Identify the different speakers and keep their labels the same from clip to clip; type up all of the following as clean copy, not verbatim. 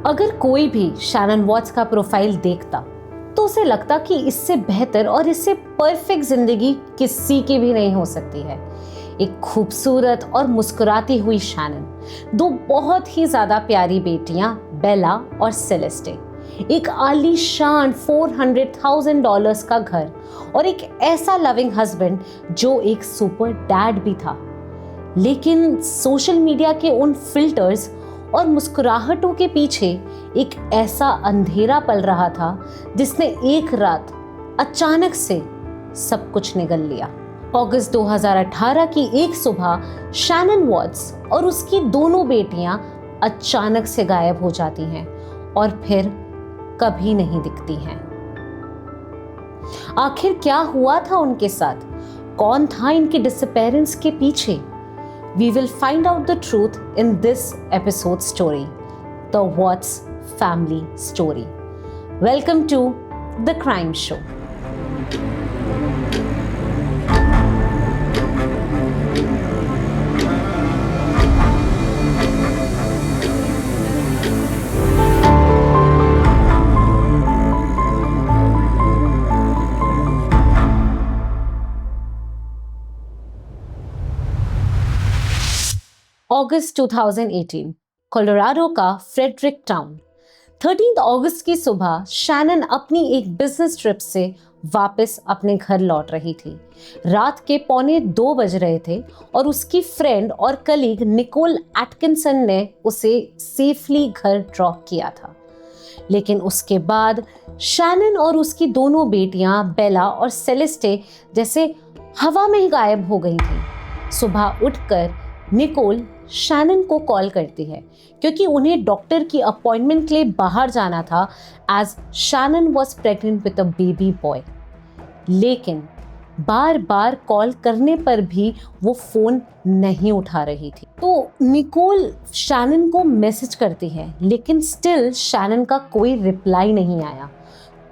Speaker 1: अगर कोई भी शैनन वॉट्स का प्रोफाइल देखता तो उसे लगता कि इससे बेहतर और इससे परफेक्ट जिंदगी किसी की भी नहीं हो सकती है। एक खूबसूरत और मुस्कुराती हुई शैनन, दो बहुत ही ज्यादा प्यारी बेटियां बेला और सेलेस्टे, एक आलीशान $400,000 का घर और एक ऐसा लविंग हस्बैंड जो एक सुपर डैड भी था। लेकिन सोशल मीडिया के उन फिल्टर्स और मुस्कुराहटों के पीछे एक ऐसा अंधेरा पल रहा था जिसने एक रात अचानक से सब कुछ निगल लिया। अगस्त 2018 की एक सुबह शैनन वॉट्स और उसकी दोनों बेटियां अचानक से गायब हो जाती हैं और फिर कभी नहीं दिखती हैं। आखिर क्या हुआ था उनके साथ? कौन था इनके डिसअपीयरेंस के पीछे? We will find out the truth in this episode story, the Watts family story. Welcome to The Crime Show. August 2018, Colorado का फ्रेडरिक टाउन। 13 अगस्त की सुबह शैनन अपनी एक बिजनेस ट्रिप से वापस अपने घर लौट रही थी। रात के 1:45 बज रहे थे और उसकी फ्रेंड और कलीग निकोल एटकिंसन ने उसे सेफली घर ड्रॉप किया था। लेकिन उसके बाद शैनन और उसकी दोनों बेटियां बेला और सेलेस्टे जैसे हवा में ही गायब हो गई थी। सुबह उठकर निकोल शैनन को कॉल करती है क्योंकि उन्हें डॉक्टर की अपॉइंटमेंट के लिए बाहर जाना था as Shannon was pregnant with a baby boy. लेकिन बार बार कॉल करने पर भी वो फ़ोन नहीं उठा रही थी। तो निकोल शैनन को मैसेज करती है लेकिन स्टिल शैनन का कोई रिप्लाई नहीं आया।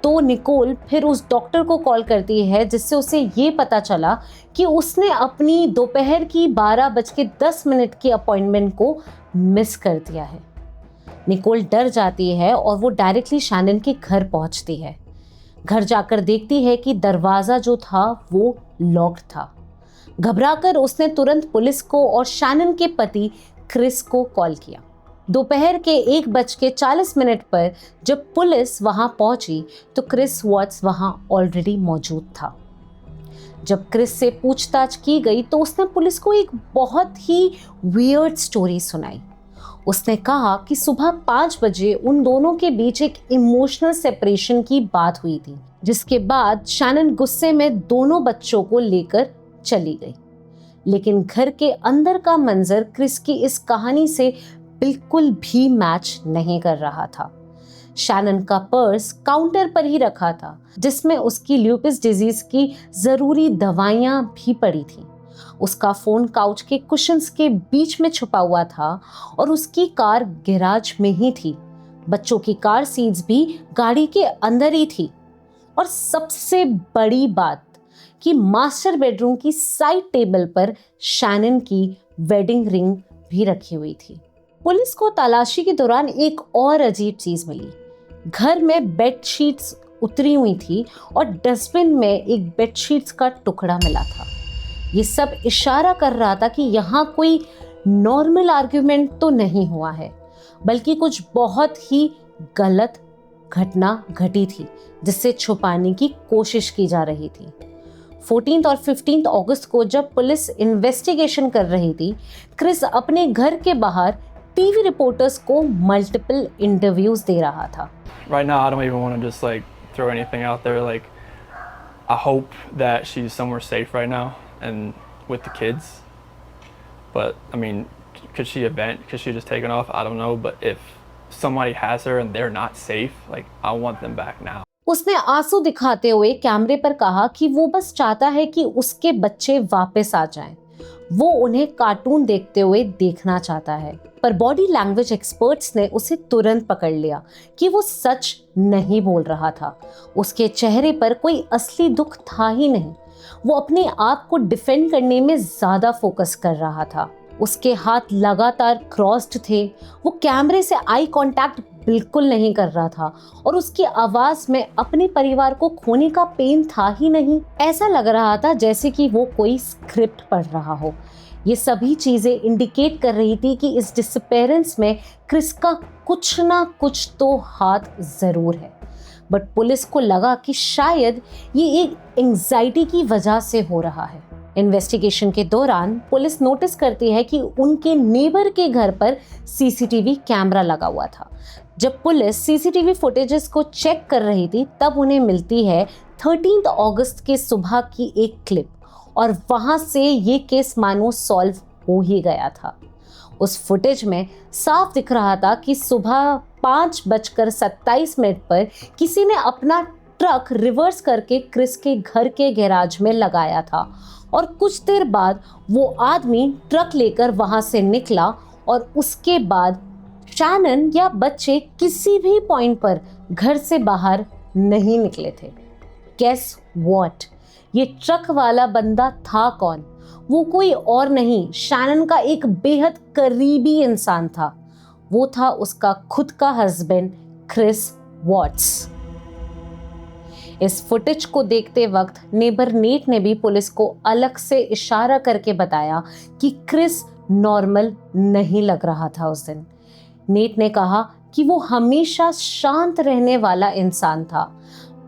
Speaker 1: तो निकोल फिर उस डॉक्टर को कॉल करती है जिससे उसे ये पता चला कि उसने अपनी दोपहर की 12:10 की अपॉइंटमेंट को मिस कर दिया है। निकोल डर जाती है और वो डायरेक्टली शैनन के घर पहुंचती है। घर जाकर देखती है कि दरवाज़ा जो था वो लॉक्ड था। घबराकर उसने तुरंत पुलिस को और शैनन के पति क्रिस को कॉल किया। दोपहर के 1:40 पर जब पुलिस वहां पहुंची तो क्रिस वॉट्स वहां ऑलरेडी मौजूद था। जब क्रिस से पूछताछ की गई तो उसने पुलिस को एक बहुत ही वियर्ड स्टोरी सुनाई। उसने कहा कि सुबह 5 बजे उन दोनों के बीच एक इमोशनल सेपरेशन की बात हुई थी, जिसके बाद शैनन गुस्से में दोनों बच्चों को लेकर चली गई। लेकिन घर के अंदर का मंजर क्रिस की इस कहानी से बिल्कुल भी मैच नहीं कर रहा था। शैनन का पर्स काउंटर पर ही रखा था जिसमें उसकी ल्यूपिस डिजीज की जरूरी दवाइयां भी पड़ी थी। उसका फोन काउच के कुशन्स के बीच में छुपा हुआ था और उसकी कार गैराज में ही थी। बच्चों की कार सीट्स भी गाड़ी के अंदर ही थी। और सबसे बड़ी बात कि मास्टर बेडरूम की साइड टेबल पर शैनन की वेडिंग रिंग भी रखी हुई थी। पुलिस को तलाशी के दौरान एक और अजीब चीज मिली। घर में बेडशीट्स उतरी हुई थी और डस्टबिन में एक बेडशीट्स का टुकड़ा मिला था। ये सब इशारा कर रहा था कि यहाँ कोई नॉर्मल आर्ग्यूमेंट तो नहीं हुआ है, बल्कि कुछ बहुत ही गलत घटना घटी थी जिससे छुपाने की कोशिश की जा रही थी। 14 और 15 अगस्त को जब पुलिस इन्वेस्टिगेशन कर रही थी, क्रिस अपने घर के बाहर टीवी रिपोर्टर्स को मल्टीपल इंटरव्यूज दे रहा था।
Speaker 2: Right now I don't even want to just like throw anything out there. Like I hope that she's somewhere safe right now and with the kids. But I mean, could she just taken off? I don't know, but if somebody has her and they're not safe, like I want them back now.
Speaker 1: उसने आंसू दिखाते हुए कैमरे पर कहा कि वो बस चाहता है कि उसके बच्चे वापस आ जाएं। वो उन्हें कार्टून देखते हुए देखना चाहता है। पर बॉडी लैंग्वेज एक्सपर्ट्स ने उसे तुरंत पकड़ लिया कि वो सच नहीं बोल रहा था। उसके चेहरे पर कोई असली दुख था ही नहीं। वो अपने आप को डिफेंड करने में ज्यादा फोकस कर रहा था। उसके हाथ लगातार क्रॉस्ड थे। वो कैमरे से आई कांटेक्ट बिल्कुल नहीं कर रहा था और उसकी आवाज में अपने परिवार को खोने का पेन था ही नहीं। ऐसा लग रहा था जैसे कि वो कोई स्क्रिप्ट पढ़ रहा हो। ये सभी चीजें इंडिकेट कर रही थी कि इस डिसअपीयरेंस में क्रिस का कुछ ना कुछ तो हाथ जरूर है। बट पुलिस को लगा कि शायद ये एक एंजाइटी की वजह से हो रहा है। इन्वेस्टिगेशन के दौरान पुलिस नोटिस करती है कि उनके नेबर के घर पर सीसीटीवी कैमरा लगा हुआ था। जब पुलिस सीसीटीवी फुटेजेस को चेक कर रही थी तब उन्हें मिलती है 13 अगस्त के सुबह की एक क्लिप और वहां से ये केस मानो सॉल्व हो ही गया था। उस फुटेज में साफ दिख रहा था कि सुबह 5:27 पर किसी ने अपना ट्रक रिवर्स करके क्रिस के घर के गैराज में लगाया था और कुछ देर बाद वो आदमी ट्रक लेकर वहां से निकला और उसके बाद शैनन या बच्चे किसी भी पॉइंट पर घर से बाहर नहीं निकले थे। Guess what? ये ट्रक वाला बंदा था कौन? वो कोई और नहीं, शैनन का एक बेहद करीबी इंसान था। वो था उसका खुद का हस्बैंड क्रिस वॉट्स। इस फुटेज को देखते वक्त नेबर नेट ने भी पुलिस को अलग से इशारा करके बताया कि क्रिस नॉर्मल नहीं लग रहा था उस दिन। नेट ने कहा कि वो हमेशा शांत रहने वाला इंसान था,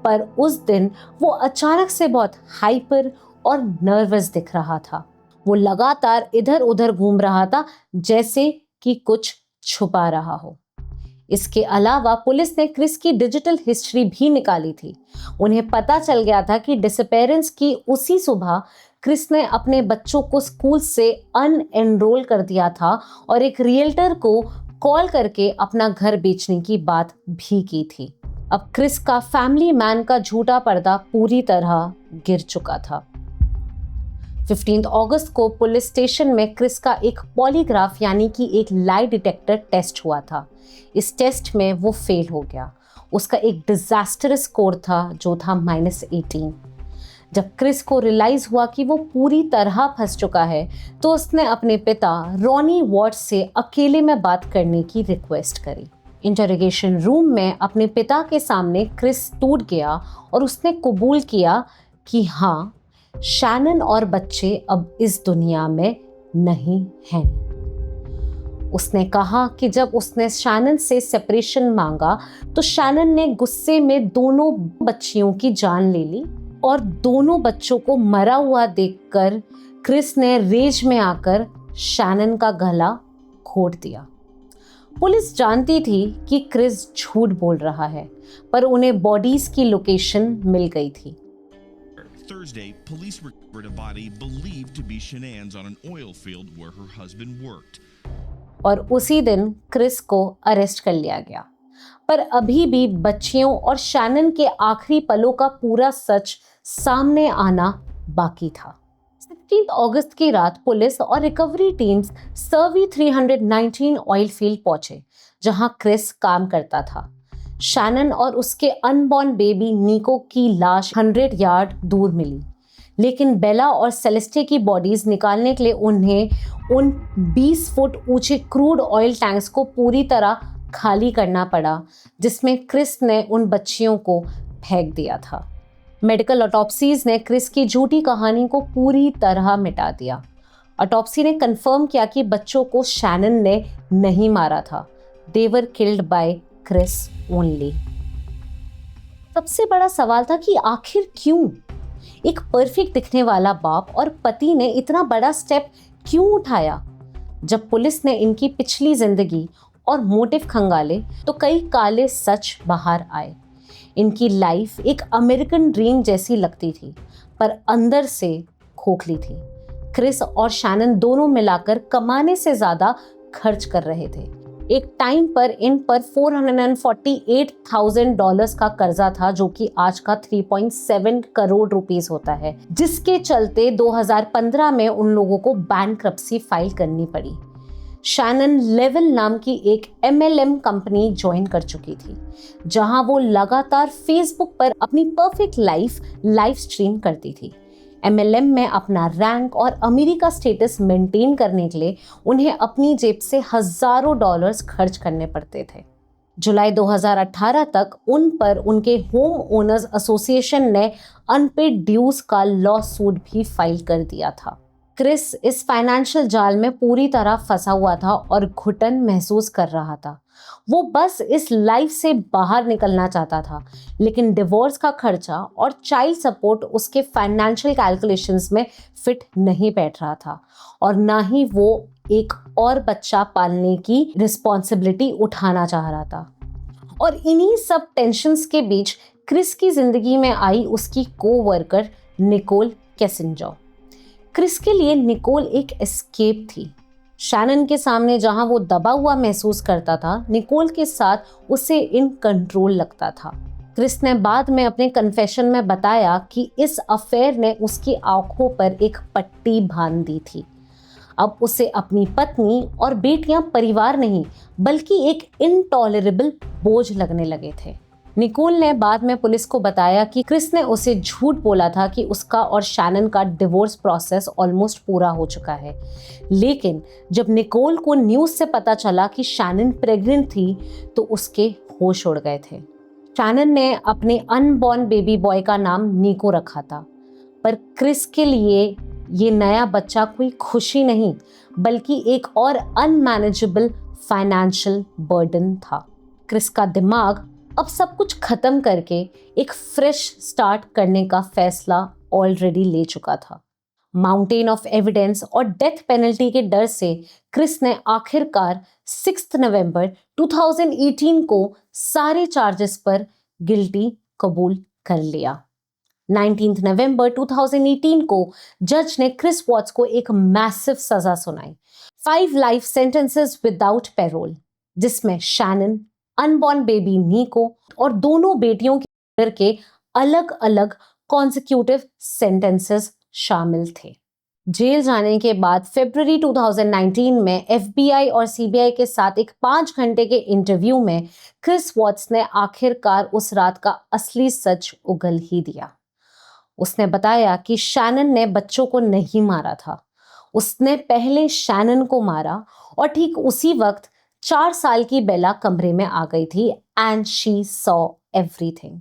Speaker 1: पर उस दिन वो अचानक से बहुत हाइपर और नर्वस दिख रहा था। वो लगातार इधर उधर घूम रहा था जैसे कि कुछ छुपा रहा हो। इसके अलावा पुलिस ने क्रिस की डिजिटल हिस्ट्री भी निकाली थी। उन्हें पता चल गया था कि डिसअपीयरेंस की उसी सुबह क्रिस ने अपने बच्चों को स्कूल से अनएनरोल कर दिया था और एक रियल्टर को कॉल करके अपना घर बेचने की बात भी की थी। अब क्रिस का फैमिली मैन का झूठा पर्दा पूरी तरह गिर चुका था। 15 अगस्त को पुलिस स्टेशन में क्रिस का एक पॉलीग्राफ यानी कि एक लाई डिटेक्टर टेस्ट हुआ था। इस टेस्ट में वो फेल हो गया। उसका एक डिजास्टरस स्कोर था जो था -18। जब क्रिस को रियलाइज हुआ कि वो पूरी तरह फंस चुका है तो उसने अपने पिता रॉनी वॉट्स से अकेले में बात करने की रिक्वेस्ट करी। इंटरोगेशन रूम में अपने पिता के सामने क्रिस टूट गया और उसने कबूल किया कि हाँ, शैनन और बच्चे अब इस दुनिया में नहीं हैं। उसने कहा कि जब उसने शैनन से सेपरेशन मांगा तो शैनन ने गुस्से में दोनों बच्चियों की जान ले ली और दोनों बच्चों को मरा हुआ देखकर क्रिस ने रेज में आकर शैनन का गला घोट दिया। पुलिस जानती थी कि क्रिस झूठ बोल रहा है, पर उन्हें बॉडीज की लोकेशन मिल गई थी।
Speaker 3: Thursday, police recovered a body believed to be Shanann's on an oil field where her husband worked.
Speaker 1: और उसी दिन क्रिस को अरेस्ट कर लिया गया, पर अभी भी बच्चियों और शैनन के आखिरी पलों का पूरा सच सामने आना बाकी था। 16 अगस्त की रात पुलिस और रिकवरी टीम्स सर्वी 319 ऑयल फील्ड पहुंचे, जहां क्रिस काम करता था। शैनन और उसके अनबॉर्न बेबी निको की लाश 100 यार्ड दूर मिली, लेकिन बेला और सेलेस्टे की बॉडीज निकालने के लिए उन्हें उन 20 फुट ऊंचे क्रूड ऑयल टैंक्स को पूरी तरह खाली करना पड़ा, जिसमें क्रिस ने उन बच्चियों को फेंक दिया था। मेडिकल ऑटोप्सीज ने क्रिस की झूठी कहानी को पूरी तरह मिटा दिया। ऑटोप्सी ने कंफर्म किया कि बच्चों को शैनन ने नहीं मारा था। They were killed by Chris only. सबसे बड़ा सवाल था कि आखिर क्यों? एक परफेक्ट दिखने वाला बाप और पति ने इतना बड़ा स्टेप क्यों उठाया? जब पुलिस ने इनकी पिछली जिंदगी और मोटिव खंगाले तो कई काले सच बाहर आए। इनकी लाइफ एक अमेरिकन ड्रीम जैसी लगती थी, पर अंदर से खोखली थी। क्रिस और शैनन दोनों मिलाकर कमाने से ज्यादा खर्च कर रहे थे। एक टाइम पर इन पर $448,000 का कर्जा था, जो कि आज का 3.7 करोड़ रुपीस होता है, जिसके चलते 2015 में उन लोगों को बैंक्रप्सी फाइल करनी पड़ी। शैनन लेवल नाम की एक MLM कंपनी ज्वाइन कर चुकी थी, जहां वो लगातार फेसबुक पर अपनी परफेक्ट लाइफ लाइव स्ट्रीम करती थी। MLM में अपना रैंक और अमीरी का स्टेटस मेंटेन करने के लिए उन्हें अपनी जेब से हजारों डॉलर्स खर्च करने पड़ते थे। जुलाई 2018 तक उन पर उनके होम ओनर्स एसोसिएशन ने अनपेड ड्यूज का लॉ सूट भी फाइल कर दिया था। क्रिस इस फाइनेंशियल जाल में पूरी तरह फंसा हुआ था और घुटन महसूस कर रहा था। वो बस इस लाइफ से बाहर निकलना चाहता था, लेकिन डिवोर्स का खर्चा और चाइल्ड सपोर्ट उसके फाइनेंशियल कैलकुलेशंस में फिट नहीं बैठ रहा था और ना ही वो एक और बच्चा पालने की रिस्पॉन्सिबिलिटी उठाना चाह रहा था। और इन्हीं सब टेंशन्स के बीच क्रिस की जिंदगी में आई उसकी कोवर्कर निकोल कैसिंजर। क्रिस के लिए निकोल एक एस्केप थी। शैनन के सामने जहां वो दबा हुआ महसूस करता था, निकोल के साथ उसे इन कंट्रोल लगता था। क्रिस ने बाद में अपने कन्फेशन में बताया कि इस अफेयर ने उसकी आंखों पर एक पट्टी बांध दी थी। अब उसे अपनी पत्नी और बेटियां परिवार नहीं बल्कि एक इनटॉलरेबल बोझ लगने लगे थे। निकोल ने बाद में पुलिस को बताया कि क्रिस ने उसे झूठ बोला था कि उसका और शैनन का डिवोर्स प्रोसेस ऑलमोस्ट पूरा हो चुका है। लेकिन जब निकोल को न्यूज़ से पता चला कि शैनन प्रेग्नेंट थी तो उसके होश उड़ गए थे। शैनन ने अपने अनबॉर्न बेबी बॉय का नाम निको रखा था, पर क्रिस के लिए ये नया बच्चा कोई खुशी नहीं बल्कि एक और अनमैनेजेबल फाइनेंशियल बर्डन था। क्रिस का दिमाग अब सब कुछ खत्म करके एक फ्रेश स्टार्ट करने का फैसला ऑलरेडी ले चुका था। माउंटेन ऑफ एविडेंस और डेथ पेनल्टी के डर से क्रिस ने आखिरकार 6 नवंबर 2018 को सारे चार्जेस पर गिल्टी कबूल कर लिया। 19 नवंबर 2018 को जज ने क्रिस वॉट्स को एक मैसिव सजा सुनाई, 5 लाइफ सेंटेंसेस विदाउट पैरोल, जिसमें शैनन, अनबॉर्न बेबी निको और दोनों बेटियों के मर्डर के अलग अलग कॉन्सिक्यूटिव सेंटेंसेस शामिल थे। जेल जाने के बाद फरवरी 2019 में FBI और CBI के साथ एक 5 घंटे के इंटरव्यू में क्रिस वॉट्स ने आखिरकार उस रात का असली सच उगल ही दिया। उसने बताया कि शैनन ने बच्चों को नहीं मारा था, उसने पहले शैनन को मारा और ठीक उसी वक्त 4 साल की बेला कमरे में आ गई थी and she saw everything.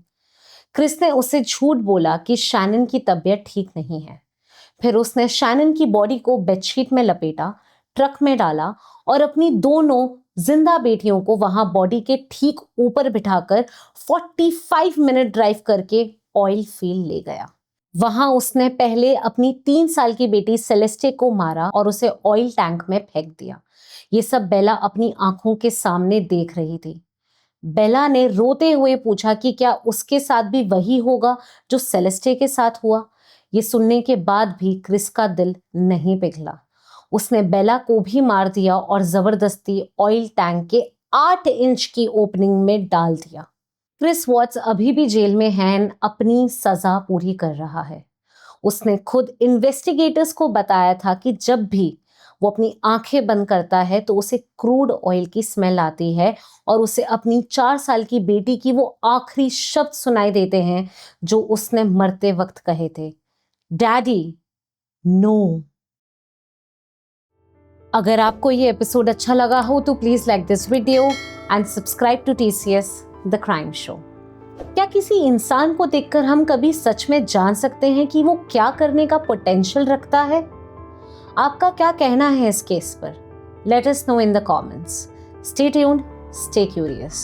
Speaker 1: Chris ने उससे झूठ बोला कि शैनन की तबीयत ठीक नहीं है। फिर उसने शैनन की बॉडी को बेडशीट में लपेटा, ट्रक में डाला और अपनी दोनों जिंदा बेटियों को वहां बॉडी के ठीक ऊपर बिठाकर 45 मिनट ड्राइव करके ऑयल फील्ड ले गया। वहां उसने पहले अपनी 3 साल की बेटी सेलेस्टे को मारा और उसे ऑयल टैंक में फेंक दिया। ये सब बेला अपनी आंखों के सामने देख रही थी। बेला ने रोते हुए पूछा कि क्या उसके साथ भी वही होगा जो सेलेस्टे के साथ हुआ। ये सुनने के बाद भी क्रिस का दिल नहीं पिघला। उसने बेला को भी मार दिया और जबरदस्ती ऑयल टैंक के 8 इंच की ओपनिंग में डाल दिया। क्रिस वॉट्स अभी भी जेल में है, अपनी सजा पूरी कर रहा है। उसने खुद इन्वेस्टिगेटर्स को बताया था कि जब भी वो अपनी आंखें बंद करता है तो उसे क्रूड ऑयल की स्मेल आती है और उसे अपनी 4 साल की बेटी की वो आखिरी शब्द सुनाई देते हैं जो उसने मरते वक्त कहे थे, डैडी नो। अगर आपको ये एपिसोड अच्छा लगा हो तो please like this video and subscribe to TCS the crime show. क्या किसी इंसान को देखकर हम कभी सच में जान सकते हैं कि वो क्या करने का पोटेंशियल रखता है? आपका क्या कहना है इस केस पर? Let us know in the comments. Stay tuned, stay curious.